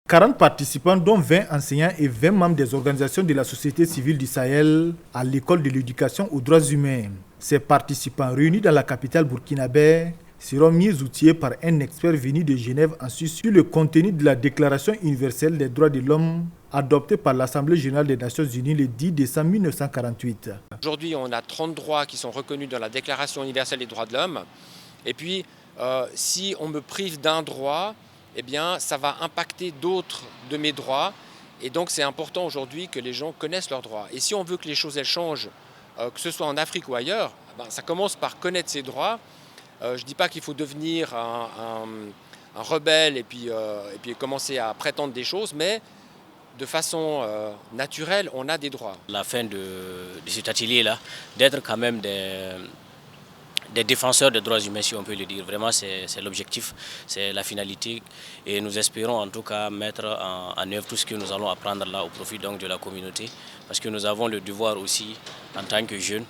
40 participants, dont 20 enseignants et 20 membres des organisations de la société civile du Sahel à l'école de l'éducation aux droits humains. Ces participants réunis dans la capitale burkinabé seront mis outillés par un expert venu de Genève en Suisse sur le contenu de la Déclaration universelle des droits de l'homme adoptée par l'Assemblée générale des Nations unies le 10 décembre 1948. Aujourd'hui, on a 30 droits qui sont reconnus dans la Déclaration universelle des droits de l'homme. Et puis, si on me prive d'un droit, eh bien, ça va impacter d'autres de mes droits. Et donc, c'est important aujourd'hui que les gens connaissent leurs droits. Et si on veut que les choses elles changent, que ce soit en Afrique ou ailleurs, ça commence par connaître ses droits. Je ne dis pas qu'il faut devenir un rebelle et puis commencer à prétendre des choses, mais de façon naturelle, on a des droits. La fin de cet atelier-là, d'être quand même des défenseurs des droits humains, si on peut le dire. Vraiment, c'est l'objectif, c'est la finalité. Et nous espérons en tout cas mettre en œuvre tout ce que nous allons apprendre là au profit donc de la communauté. Parce que nous avons le devoir aussi, en tant que jeunes,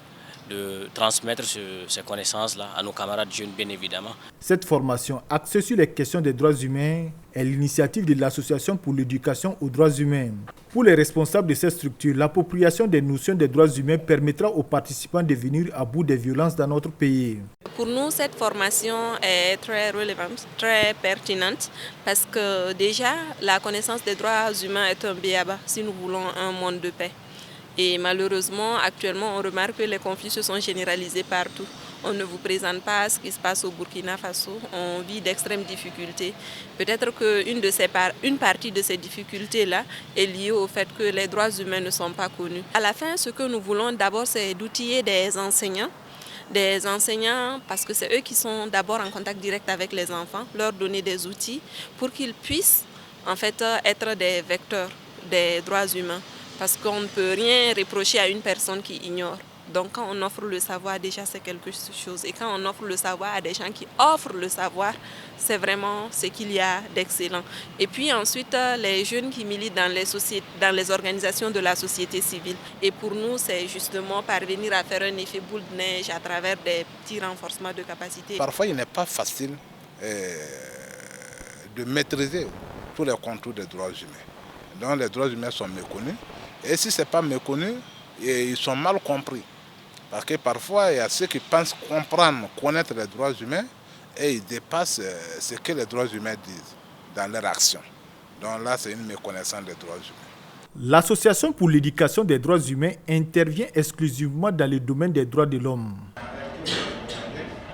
de transmettre ces connaissances-là à nos camarades jeunes, bien évidemment. Cette formation axée sur les questions des droits humains est l'initiative de l'Association pour l'éducation aux droits humains. Pour les responsables de cette structure, l'appropriation des notions des droits humains permettra aux participants de venir à bout des violences dans notre pays. Pour nous, cette formation est très relevante, très pertinente, parce que déjà, la connaissance des droits humains est un b.a.-ba si nous voulons un monde de paix. Et malheureusement, actuellement, on remarque que les conflits se sont généralisés partout. On ne vous présente pas ce qui se passe au Burkina Faso. On vit d'extrêmes difficultés. Peut-être qu'une partie de ces difficultés-là est liée au fait que les droits humains ne sont pas connus. À la fin, ce que nous voulons d'abord, c'est d'outiller des enseignants parce que c'est eux qui sont d'abord en contact direct avec les enfants, leur donner des outils pour qu'ils puissent en fait être des vecteurs des droits humains. Parce qu'on ne peut rien reprocher à une personne qui ignore. Donc quand on offre le savoir, déjà c'est quelque chose. Et quand on offre le savoir à des gens qui offrent le savoir, c'est vraiment ce qu'il y a d'excellent. Et puis ensuite, les jeunes qui militent dans les organisations de la société civile. Et pour nous, c'est justement parvenir à faire un effet boule de neige à travers des petits renforcements de capacité. Parfois, il n'est pas facile de maîtriser tous les contours des droits humains. Donc les droits humains sont méconnus. Et si ce n'est pas méconnu, ils sont mal compris. Parce que parfois, il y a ceux qui pensent comprendre, connaître les droits humains et ils dépassent ce que les droits humains disent dans leur action. Donc là, c'est une méconnaissance des droits humains. L'Association pour l'éducation des droits humains intervient exclusivement dans le domaine des droits de l'homme.